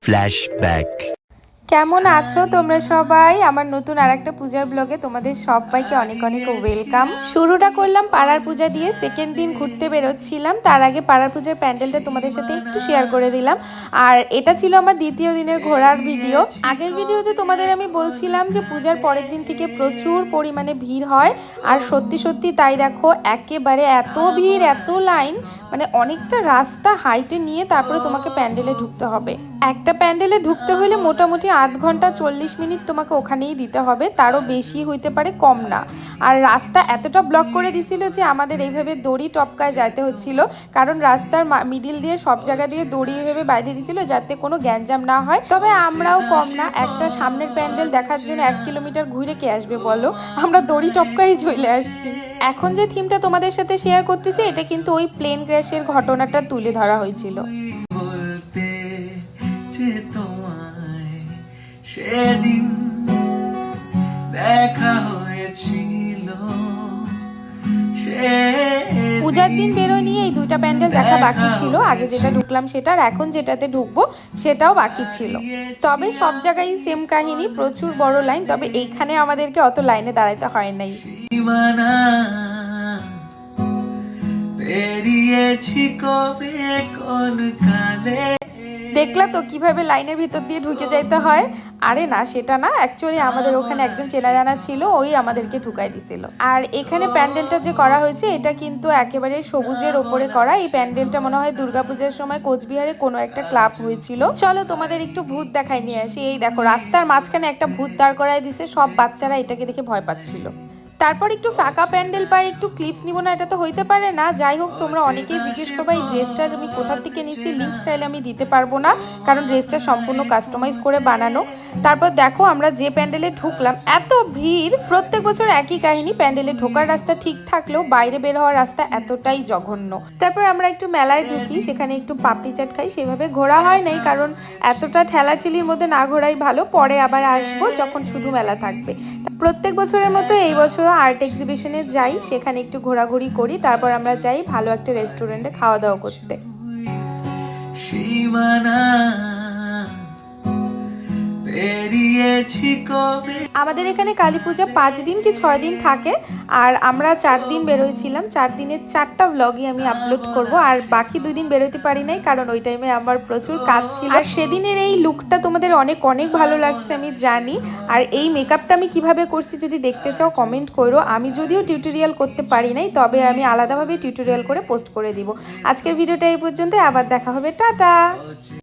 Flashback. কেমন আছো তোমরা সবাই? আমার নতুন আরেকটা পূজার ব্লগে তোমাদের সবাইকে অনেক অনেক ওয়েলকাম। শুরুটা করলাম পাড়ার পূজা দিয়ে, সেকেন্ড দিন ঘুরতে বেরোচ্ছিলাম। তার আগে পাড়ার পূজার প্যান্ডেলটা তোমাদের সাথে একটু শেয়ার করে দিলাম। আর এটা ছিল আমার দ্বিতীয় দিনের ঘোরার ভিডিও। আগের ভিডিওতে তোমাদের আমি বলছিলাম যে পূজার পরের দিন থেকে প্রচুর পরিমাণে ভিড় হয়, আর সত্যি সত্যি তাই। দেখো একেবারে এত ভিড়, এত লাইন, মানে অনেকটা রাস্তা হাইটে নিয়ে তারপরে তোমাকে প্যান্ডেলে ঢুকতে হবে। একটা প্যান্ডেলে ঢুকতে হলে মোটামুটি 8 ঘন্টা 40 মিনিট তোমাকে ওখানেই দিতে হবে, তারও বেশি হইতে পারে, কম না। আর রাস্তা এতটা ব্লক করে দিছিল যে আমাদের এইভাবে দড়ি টপকায় যাইতে হচ্ছিল, কারণ রাস্তার মিডিল দিয়ে সব জায়গা দিয়ে দড়ি এইভাবে বাইরে দিছিল যাতে কোনো গ্যাঞ্জাম না হয়। তবে আমরাও কম না, একটা সামনের প্যান্ডেল দেখার জন্য 1 কিলোমিটার ঘুরে কে আসবে বলো, আমরা দড়ি টপকাই চলে আসছি। এখন যে থিমটা তোমাদের সাথে শেয়ার করতেছি এটা কিন্তু ওই প্লেন ক্র্যাশের ঘটনাটা তুলে ধরা হয়েছিল। সেদিন দেখা হয়েছিল, পূজার দিন বেরোয় নিয়ে এই দুইটা প্যান্ডেল দেখা বাকি ছিল। আগে যেটা ঢুকলাম সেটা, আর এখন যেটাতে ঢুকবো সেটাও বাকি ছিল। তবে সব জায়গায় সেম কাহিনী, প্রচুর বড় লাইন। তবে এইখানে আমাদেরকে অত লাইনে দাঁড়াইতে হয় নাই। পেরিয়েছি কবে কোন কালে। দেখলা তো কিভাবে লাইনের ভিতর দিয়ে ঢুকে যাইতে হয়? আরে না, সেটা না, অ্যাকচুয়ালি আমাদের ওখানে একজন চেনা জানা ছিল, ওই আমাদেরকে ঢুকাই দিছিল। আর এখানে প্যান্ডেলটা যে করা হয়েছে এটা কিন্তু একেবারে সবুজের ওপরে করা। এই প্যান্ডেলটা মনে হয় দুর্গাপূজার সময় কোচবিহারে কোনো একটা ক্লাব হয়েছিল। চলো তোমাদের একটু ভূত দেখাই নিয়ে আসি। এই দেখো রাস্তার মাঝখানে একটা ভূত দাঁড় করায় দিছে, সব বাচ্চারা এটাকে দেখে ভয় পাচ্ছিল। তারপর একটু ফাঁকা প্যান্ডেল পাই, একটু ক্লিপস নিব না, এটা তো হইতে পারে না। যাই হোক, তোমরা অনেকেই জিজ্ঞেস করবা এই ড্রেসটা আমি কোথা থেকে নিচ্ছি, লিঙ্ক চাইলে আমি দিতে পারবো না, কারণ ড্রেসটা সম্পূর্ণ কাস্টমাইজ করে বানানো। তারপর দেখো আমরা যে প্যান্ডেলে ঢুকলাম, এত ভিড়। প্রত্যেক বছর একই কাহিনী, প্যান্ডেলে ঢোকার রাস্তা ঠিক থাকলেও বাইরে বের হওয়ার রাস্তা এতটাই জঘন্য। তারপর আমরা একটু মেলায় ঢুকি, সেখানে একটু পাপড়ি চাট খাই। সেভাবে ঘোরা হয় নাই, কারণ এতটা ঠেলাচিলির মধ্যে না ঘোরাই ভালো। পরে আবার আসবো যখন শুধু মেলা থাকবে। প্রত্যেক বছরের মতো এই বছরও আর্ট এক্সিবিশনে যাই, সেখানে একটু ঘোরাঘুরি করি। তারপর আমরা যাই ভালো একটা রেস্টুরেন্টে খাওয়া দাওয়া করতে। আমাদের এখানে কালী পূজা 5 দিন কি 6 দিন থাকে, আর আমরা 4 দিন বেরোয়ছিলাম। 4 দিনের 4টা ব্লগই আমি আপলোড করব। আর বাকি 2 দিন বেরোতে পারি নাই, কারণ ওই টাইমে আমার প্রচুর কাজ ছিল। আর সেদিনের এই লুকটা তোমাদের অনেক অনেক ভালো লাগছে আমি জানি। আর এই মেকআপটা আমি কিভাবে করছি যদি দেখতে চাও কমেন্ট করো। আমি যদিও টিউটোরিয়াল করতে পারি নাই, তবে আমি আলাদাভাবে টিউটোরিয়াল করে পোস্ট করে দিব। আজকের ভিডিওটা এই পর্যন্ত, আবার দেখা হবে, টাটা।